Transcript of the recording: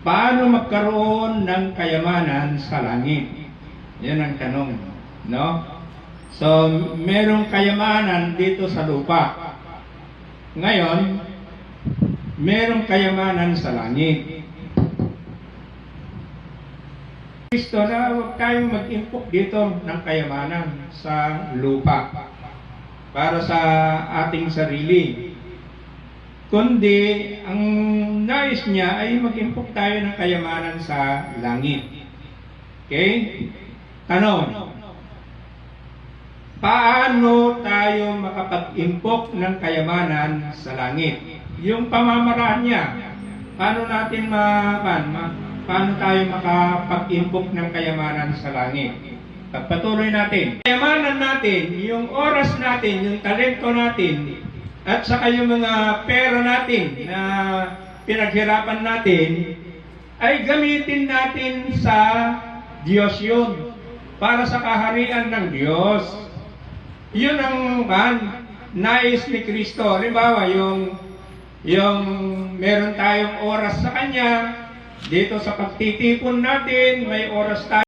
paano magkaroon ng kayamanan sa langit? Yan ang tanong, no? So, merong kayamanan dito sa lupa. Ngayon, merong kayamanan sa langit. Kristo na huwag tayong mag-impok dito ng kayamanan sa lupa para sa ating sarili. Kundi, ang nais niya ay mag-impok tayo ng kayamanan sa langit. Okay? Tanong, paano tayo makapag-impok ng kayamanan sa langit? Yung pamamaraan niya, paano tayo makapag-impok ng kayamanan sa langit? Pagpatuloy natin. Kayamanan natin, yung oras natin, yung talento natin, at saka yung mga pera natin na pinaghirapan natin, ay gamitin natin sa Diyos yun, para sa kaharian ng Diyos. Yun ang nais ni Kristo. Halimbawa, yung meron tayong oras sa Kanya, dito sa pagtitipon natin, may oras tayo.